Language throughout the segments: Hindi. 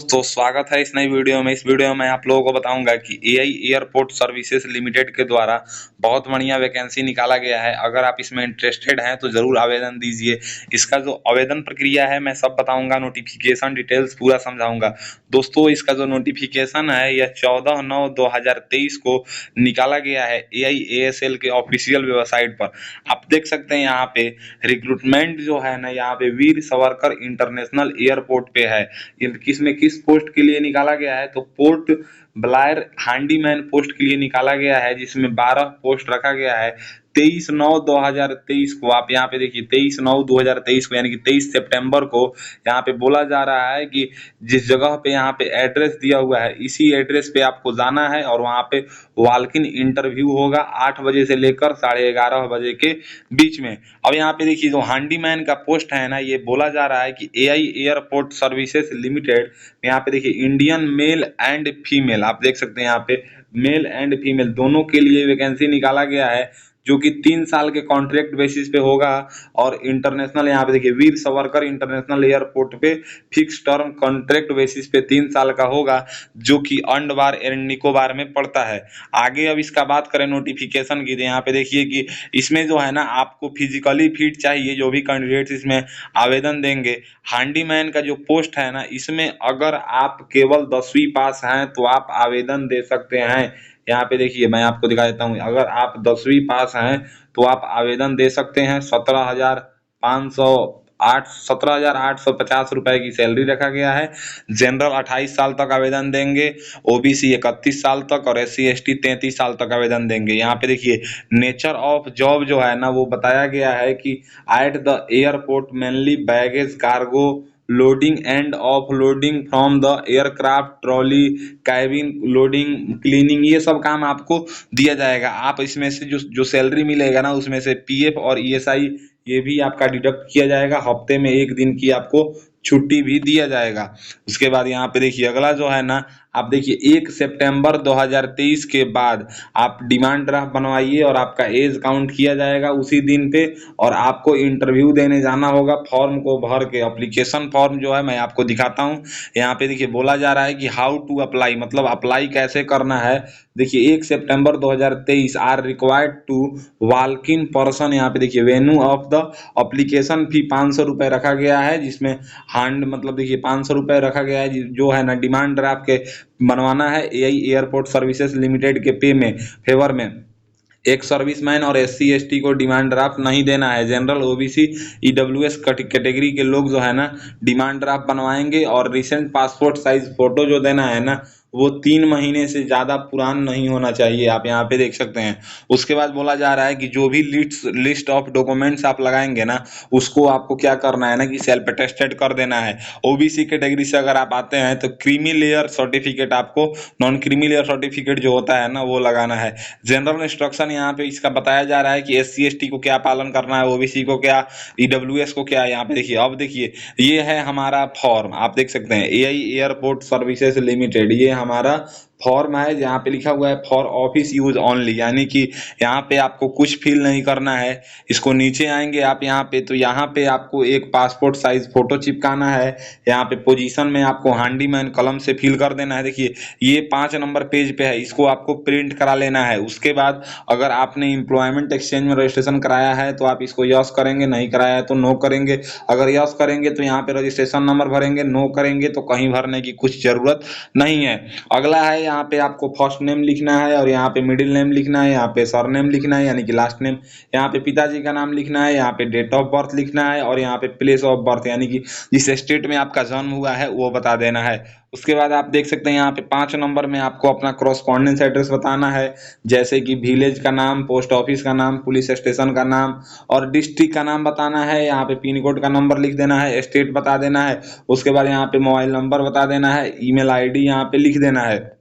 तो स्वागत है इस नई वीडियो में। इस वीडियो में आप लोगों को बताऊंगा कि एआई एयरपोर्ट सर्विसेज लिमिटेड के द्वारा बहुत बढ़िया वैकेंसी निकाला गया है। अगर आप इसमें इंटरेस्टेड हैं तो जरूर आवेदन दीजिए। इसका जो आवेदन प्रक्रिया है मैं सब बताऊंगा, नोटिफिकेशन डिटेल्स पूरा समझाऊंगा। दोस्तों, इसका जो नोटिफिकेशन है यह 14/9/2023 को निकाला गया है AIASL के ऑफिशियल वेबसाइट पर। आप देख सकते हैं यहाँ पे रिक्रूटमेंट जो है ना, यहाँ पे वीर सावरकर इंटरनेशनल एयरपोर्ट पे है। किसमें किस पोस्ट के लिए निकाला गया है तो पोर्ट ब्लायर हैंडीमैन पोस्ट के लिए निकाला गया है, जिसमें 12 पोस्ट रखा गया है। 23/9/2023 को आप यहाँ पे देखिए, 23/9/2023 को यानी कि 23 सितंबर को यहाँ पे बोला जा रहा है कि जिस जगह पे यहाँ पे एड्रेस दिया हुआ है इसी एड्रेस पे आपको जाना है और वहाँ पे वॉक इन इंटरव्यू होगा 8 बजे से लेकर 11:30 बजे के बीच में। अब यहाँ पे देखिए जो हैंडीमैन का पोस्ट है ना, ये बोला जा रहा है कि एआई एयरपोर्ट सर्विसेज लिमिटेड। यहाँ पे देखिए इंडियन मेल एंड फीमेल, आप देख सकते हैं यहाँ पे मेल एंड फीमेल दोनों के लिए वैकेंसी निकाला गया है, जो कि 3 साल के कॉन्ट्रैक्ट बेसिस पे होगा। और इंटरनेशनल यहाँ पे देखिए वीर सावरकर इंटरनेशनल एयरपोर्ट पे फिक्स टर्म कॉन्ट्रैक्ट बेसिस पे 3 साल का होगा, जो कि अंडमान एंड निकोबार में पड़ता है। आगे अब इसका बात करें नोटिफिकेशन की, तो यहाँ पे देखिए कि इसमें जो है ना आपको फिजिकली फिट चाहिए जो भी कैंडिडेट्स इसमें आवेदन देंगे। हैंडीमैन का जो पोस्ट है ना, इसमें अगर आप केवल 10वीं पास हैं तो आप आवेदन दे सकते हैं। यहाँ पे देखिए मैं आपको दिखा देता हूँ, अगर आप 10वीं पास हैं तो आप आवेदन दे सकते हैं। 17,850 रुपए की सैलरी रखा गया है। जनरल 28 साल तक आवेदन देंगे, ओबीसी 31 साल तक और SC ST 33 साल तक आवेदन देंगे। यहाँ पे देखिए नेचर ऑफ जॉब जो है ना वो बताया गया है कि at the airport mainly baggage cargo loading end of loading from the aircraft, trolley, cabin loading, cleaning, ये सब काम आपको दिया जाएगा। आप इसमें से जो जो सैलरी मिलेगा ना उसमें से PF और ESI ये भी आपका डिडक्ट किया जाएगा। हफ्ते में 1 दिन की आपको छुट्टी भी दिया जाएगा। उसके बाद यहाँ पे देखिए अगला जो है ना, आप देखिए 1 सितंबर 2023 के बाद आप डिमांड ड्राफ्ट बनवाइए और आपका एज काउंट किया जाएगा उसी दिन पे, और आपको इंटरव्यू देने जाना होगा। फॉर्म को भर के एप्लीकेशन फॉर्म जो है मैं आपको दिखाता हूँ। यहाँ पे देखिए बोला जा रहा है कि हाउ टू अप्लाई, मतलब अप्लाई कैसे करना है। देखिए 1 सितंबर 2023 are required to walk in person. यहाँ पे देखिए venue of the application fee 500 रुपये रखा गया है, जिसमें हैंड मतलब देखिए 500 रुपये रखा गया है जो है ना डिमांड ड्राफ्ट के बनवाना है एआई एयरपोर्ट सर्विसेज लिमिटेड के पे में फेवर में। एक सर्विसमैन और SC ST को डिमांड ड्राफ्ट नहीं देना है। जनरल OBC EWS कैटेगरी के लोग जो है ना डिमांड ड्राफ्ट बनवाएंगे। और रिसेंट पासपोर्ट साइज फोटो जो देना है ना वो 3 महीने से ज़्यादा पुरान नहीं होना चाहिए, आप यहाँ पे देख सकते हैं। उसके बाद बोला जा रहा है कि जो भी लिस्ट ऑफ डॉक्यूमेंट्स आप लगाएंगे ना उसको आपको क्या करना है ना कि सेल्फ अटेस्टेड कर देना है। OBC कैटेगरी से अगर आप आते हैं तो क्रीमी लेयर सर्टिफिकेट, आपको नॉन क्रीमी लेयर सर्टिफिकेट जो होता है ना वो लगाना है। जनरल इंस्ट्रक्शन यहाँ पे इसका बताया जा रहा है कि SC ST को क्या पालन करना है, OBC को क्या, EWS को क्या। यहाँ पे देखिए अब देखिए ये है हमारा फॉर्म, आप देख सकते हैं एआई एयरपोर्ट सर्विसेज लिमिटेड, ये हमारा फॉर्म है जहाँ पे लिखा हुआ है फॉर ऑफिस यूज ओनली, यानी कि यहाँ पे आपको कुछ फिल नहीं करना है। इसको नीचे आएंगे आप यहाँ पे, तो यहाँ पे आपको एक पासपोर्ट साइज फोटो चिपकाना है। यहाँ पे पोजीशन में आपको हैंडीमैन कलम से फिल कर देना है। देखिए ये 5 नंबर पेज पे है, इसको आपको प्रिंट करा लेना है। उसके बाद अगर आपने एम्प्लॉयमेंट एक्सचेंज में रजिस्ट्रेशन कराया है तो आप इसको यस करेंगे, नहीं कराया है तो नो करेंगे। अगर यस करेंगे तो यहाँ पे रजिस्ट्रेशन नंबर भरेंगे, नो करेंगे तो कहीं भरने की कुछ जरूरत नहीं है। अगला है यहाँ पे आपको फर्स्ट नेम लिखना है और यहाँ पे मिडिल नेम लिखना है, यहाँ पे सर नेम लिखना है यानी कि लास्ट नेम, यहाँ पे पिताजी का नाम लिखना है, यहाँ पे डेट ऑफ बर्थ लिखना है और यहाँ पे प्लेस ऑफ बर्थ यानी कि जिस स्टेट में आपका जन्म हुआ है वो बता देना है। उसके बाद आप देख सकते हैं यहाँ पे 5 नंबर में आपको अपना कॉरेस्पॉन्डेंस एड्रेस बताना है, जैसे कि विलेज का नाम, पोस्ट ऑफिस का नाम, पुलिस स्टेशन का नाम और डिस्ट्रिक्ट का नाम बताना है। यहाँ पे पिन कोड का नंबर लिख देना है, स्टेट बता देना है। उसके बाद यहाँ पे मोबाइल नंबर बता देना है, email ID यहाँ पे लिख देना है।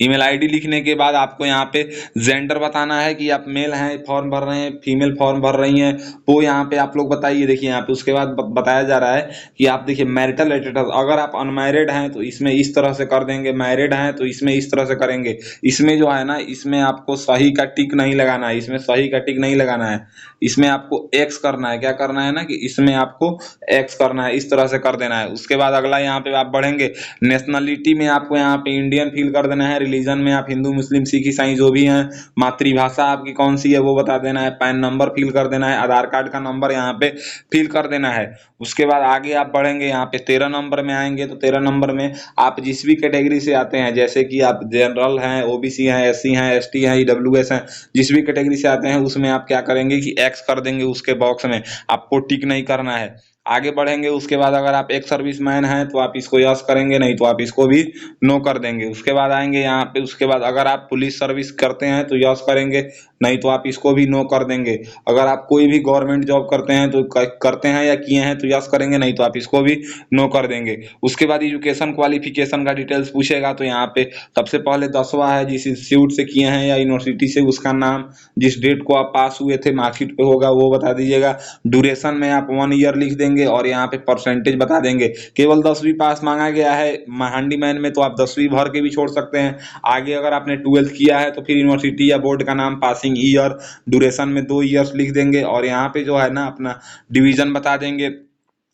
ईमेल आईडी लिखने के बाद आपको यहाँ पे जेंडर बताना है कि आप मेल हैं फॉर्म भर रहे हैं, फीमेल फॉर्म भर रही हैं, वो यहाँ पे आप लोग बताइए। देखिए यहाँ पे उसके बाद बताया जा रहा है कि आप देखिए मैरिटल स्टेटस, अगर आप अनमैरिड हैं तो इसमें इस तरह से कर देंगे, मैरिड हैं तो इसमें इस तरह से करेंगे। इसमें जो है ना, इसमें आपको सही का टिक नहीं लगाना है, इसमें सही का टिक नहीं लगाना है, इसमें आपको एक्स करना है। क्या करना है ना कि इसमें आपको एक्स करना है, इस तरह से कर देना है। उसके बाद अगला यहाँ पे आप बढ़ेंगे, नेशनलिटी में आपको यहाँ पे इंडियन फिल कर देना है, रिलीजन में आप हिंदू मुस्लिम सिख ईसाई जो भी हैं, मातृभाषा आपकी कौन सी है वो बता देना है, पैन नंबर फिल कर देना है, आधार कार्ड का नंबर यहाँ पे फिल कर देना है। उसके बाद आगे आप बढ़ेंगे, यहाँ पे 13 नंबर में आएंगे तो 13 नंबर में आप जिस भी कैटेगरी से आते हैं, जैसे कि आप जनरल हैं, ओबीसी हैं, एससी हैं, एसटी हैं, ईडब्ल्यूएस हैं, जिस भी कैटेगरी से आते हैं उसमें आप क्या करेंगे कि एक्स कर देंगे, उसके बॉक्स में आपको टिक नहीं करना है। आगे बढ़ेंगे, उसके बाद अगर आप एक सर्विसमैन हैं तो आप इसको यस करेंगे, नहीं तो आप इसको भी नो कर देंगे। उसके बाद आएंगे यहाँ पे, उसके बाद अगर आप पुलिस सर्विस करते हैं तो यस करेंगे, नहीं तो आप इसको भी नो कर देंगे। अगर आप कोई भी गवर्नमेंट जॉब करते हैं तो करते हैं या किए हैं तो यस करेंगे, नहीं तो आप इसको भी नो कर देंगे। उसके बाद एजुकेशन क्वालिफिकेशन का डिटेल्स पूछेगा, तो यहाँ पे सबसे पहले 10वां है, जिस इंस्टीट्यूट से किए हैं या यूनिवर्सिटी से, उसका नाम, जिस डेट को आप पास हुए थे मार्कशीट पे होगा वो बता दीजिएगा। ड्यूरेशन में आप 1 ईयर लिख देंगे और यहाँ पे परसेंटेज बता देंगे। केवल 10वीं पास मांगा गया है हैंडीमैन में, तो आप 10वीं भर के भी छोड़ सकते हैं। आगे अगर आपने 12th किया है तो फिर यूनिवर्सिटी या बोर्ड का नाम, पासिंग ईयर, ड्यूरेशन में 2 ईयर्स लिख देंगे और यहाँ पे जो है ना अपना डिवीजन बता देंगे।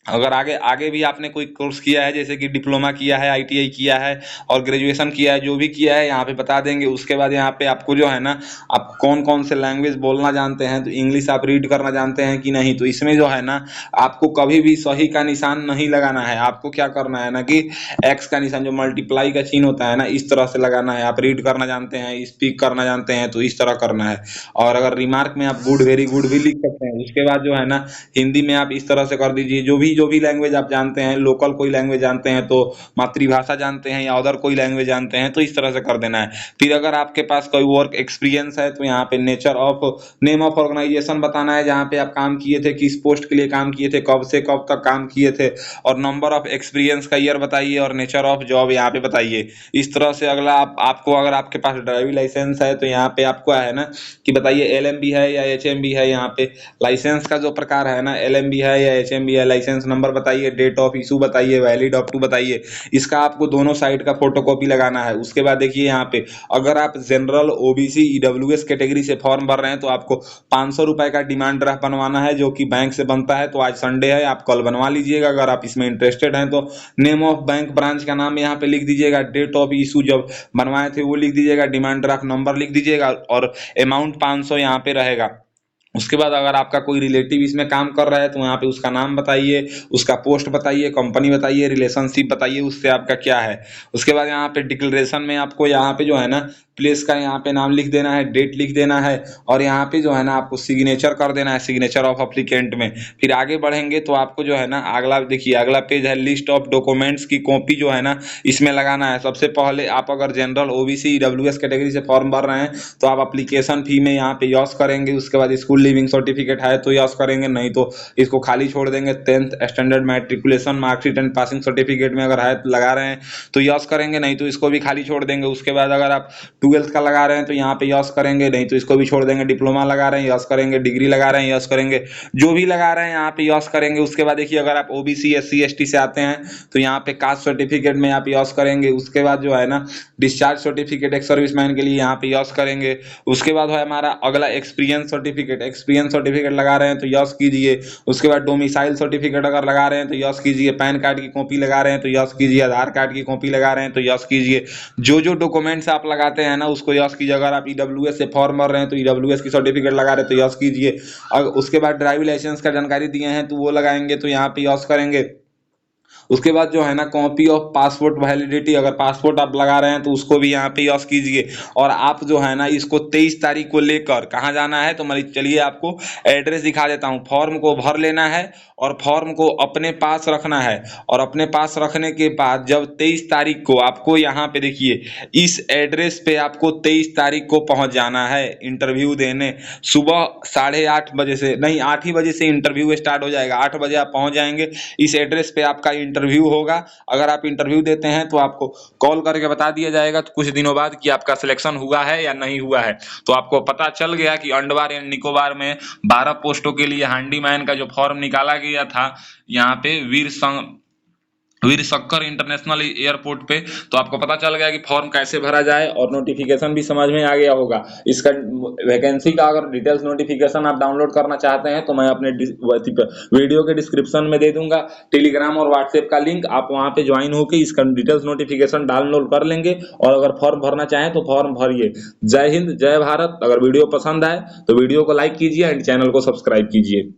अगर आगे आगे भी आपने कोई कोर्स किया है, जैसे कि डिप्लोमा किया है, आईटीआई किया है और ग्रेजुएशन किया है, जो भी किया है यहाँ पे बता देंगे। उसके बाद यहाँ पे आपको जो है ना, आप कौन कौन से लैंग्वेज बोलना जानते हैं, तो इंग्लिश आप रीड करना जानते हैं कि नहीं, तो इसमें जो है ना आपको कभी भी सही का निशान नहीं लगाना है। आपको क्या करना है ना कि एक्स का निशान, जो मल्टीप्लाई का चिन्ह होता है ना, इस तरह से लगाना है। आप रीड करना जानते हैं, स्पीक करना जानते हैं, तो इस तरह करना है। और अगर रिमार्क में आप गुड, वेरी गुड भी लिख सकते हैं। उसके बाद जो है ना हिंदी में आप इस तरह से कर दीजिए, जो भी लैंग्वेज आप जानते हैं, लोकल कोई लैंग्वेज जानते हैं तो मातृभाषा जानते हैं या अदर कोई लैंग्वेज जानते हैं तो इस तरह से कर देना है। फिर अगर आपके पास कोई वर्क एक्सपीरियंस है तो यहाँ पे nature of, name of organisation बताना है जहाँ पे आप काम किए थे, किस पोस्ट के लिए काम किए थे, कब से कब तक काम किए थे, और नंबर ऑफ एक्सपीरियंस का ईयर बताइए और नेचर ऑफ जॉब यहाँ पे बताइए। इस तरह से अगला आपको, अगर आपके पास ड्राइविंग लाइसेंस है तो यहाँ पे आपको है ना कि बताइए एलएमबी है या एचएमबी है। यहाँ पे लाइसेंस का जो प्रकार है ना, एलएमबी है या एचएमबी है, लाइसेंस नंबर बताइए, डेट ऑफ इशू बताइए, वैलिड अप टू बताइए। इसका आपको दोनों साइड का फोटोकॉपी लगाना है। उसके बाद देखिए यहाँ पे अगर आप जनरल, ओबीसी, ईडब्ल्यूएस कैटेगरी से फॉर्म भर रहे हैं तो आपको 500 रुपए का डिमांड ड्राफ्ट बनवाना है, जो कि बैंक से बनता है। तो आज संडे है, आप कल बनवा लीजिएगा अगर आप इसमें इंटरेस्टेड हैं तो। नेम ऑफ बैंक ब्रांच का नाम यहाँ पे लिख दीजिएगा, डेट ऑफ इशू जब बनवाए थे वो लिख दीजिएगा, डिमांड ड्राफ्ट नंबर लिख दीजिएगा और अमाउंट 500 यहाँ पे रहेगा। उसके बाद अगर आपका कोई रिलेटिव इसमें काम कर रहा है तो यहाँ पे उसका नाम बताइए, उसका पोस्ट बताइए, कंपनी बताइए, रिलेशनशिप बताइए उससे आपका क्या है। उसके बाद यहाँ पे डिक्लेरेशन में आपको यहाँ पे जो है ना प्लेस का यहाँ पे नाम लिख देना है, डेट लिख देना है और यहाँ पे जो है ना आपको सिग्नेचर कर देना है, सिग्नेचर ऑफ अप्लीकेंट में। फिर आगे बढ़ेंगे तो आपको जो है ना अगला देखिए, अगला पेज है लिस्ट ऑफ डॉक्यूमेंट्स की कॉपी जो है ना इसमें लगाना है। सबसे पहले आप अगर जनरल, ओबीसी, ईडब्ल्यूएस कैटेगरी से फॉर्म भर रहे हैं तो आप अप्लीकेशन फी में यहाँ पे यस करेंगे। उसके बाद स्कूल लिविंग सर्टिफिकेट है तो यस करेंगे, नहीं तो इसको खाली छोड़ देंगे। 10th standard matriculation marksheet and passing certificate में अगर है तो लगा रहे हैं तो यस करेंगे, नहीं तो इसको भी खाली छोड़ देंगे। उसके बाद अगर आप 12th का लगा रहे हैं तो यहाँ पे यस करेंगे, नहीं तो इसको भी छोड़ देंगे। डिप्लोमा लगा रहे हैं यस करेंगे, डिग्री लगा रहे हैं यस करेंगे, जो भी लगा रहे हैं यहाँ पे यस करेंगे। उसके बाद देखिए अगर आप ओबीसी, एससी, एसटी से आते हैं तो यहाँ पे कास्ट सर्टिफिकेट में आप यस करेंगे। उसके बाद जो है ना डिस्चार्ज सर्टिफिकेट एक सर्विसमैन के लिए यहाँ पे यस करेंगे। उसके बाद है हमारा अगला एक्सपीरियंस सर्टिफिकेट, एक्सपीरियंस सर्टिफिकेट लगा रहे हैं तो यस कीजिए। उसके बाद डोमिसाइल सर्टिफिकेट अगर लगा रहे हैं तो यस कीजिए। पैन कार्ड की कॉपी लगा रहे हैं तो यस कीजिए। आधार कार्ड की कॉपी लगा रहे हैं तो यस कीजिए। जो डॉक्यूमेंट्स आप लगाते हैं ना उसको यस कीजिए। अगर आप ईडब्ल्यूएस से फॉर्म भर रहे हैं तो ईडब्ल्यूएस की सर्टिफिकेट लगा रहे हैं तो यस कीजिए। उसके बाद ड्राइविंग लाइसेंस का जानकारी दिए हैं तो वो लगाएंगे तो यहाँ पे यस करेंगे। उसके बाद जो है ना कॉपी ऑफ पासपोर्ट वैलिडिटी, अगर पासपोर्ट आप लगा रहे हैं तो उसको भी यहाँ पे यस कीजिए। और आप जो है ना इसको 23 तारीख को लेकर कहाँ जाना है तो चलिए आपको एड्रेस दिखा देता हूँ। फॉर्म को भर लेना है और फॉर्म को अपने पास रखना है और अपने पास रखने के बाद जब 23 तारीख को आपको यहाँ पे देखिए इस एड्रेस पे आपको 23 तारीख को पहुँच जाना है इंटरव्यू देने। सुबह 8:30 बजे से, नहीं 8 ही बजे से इंटरव्यू स्टार्ट हो जाएगा। 8 बजे आप पहुँच जाएंगे। इस एड्रेस पे आपका इंटरव्यू इंटरव्यू होगा। अगर आप इंटरव्यू देते हैं तो आपको कॉल करके बता दिया जाएगा तो कुछ दिनों बाद कि आपका सिलेक्शन हुआ है या नहीं हुआ है। तो आपको पता चल गया कि अंडमान एंड निकोबार में 12 पोस्टों के लिए हैंडीमैन का जो फॉर्म निकाला गया था यहाँ पे वीर शंकर इंटरनेशनल एयरपोर्ट पे, तो आपको पता चल गया कि फॉर्म कैसे भरा जाए और नोटिफिकेशन भी समझ में आ गया होगा। इसका वैकेंसी का अगर डिटेल्स नोटिफिकेशन आप डाउनलोड करना चाहते हैं तो मैं अपने वीडियो के डिस्क्रिप्शन में दे दूंगा टेलीग्राम और व्हाट्सएप का लिंक, आप वहां पे ज्वाइन होकर इसका डिटेल्स नोटिफिकेशन डाउनलोड कर लेंगे और अगर फॉर्म भरना चाहें तो फॉर्म भरिए। जय हिंद, जय भारत। अगर वीडियो पसंद आए तो वीडियो को लाइक कीजिए एंड चैनल को सब्सक्राइब कीजिए।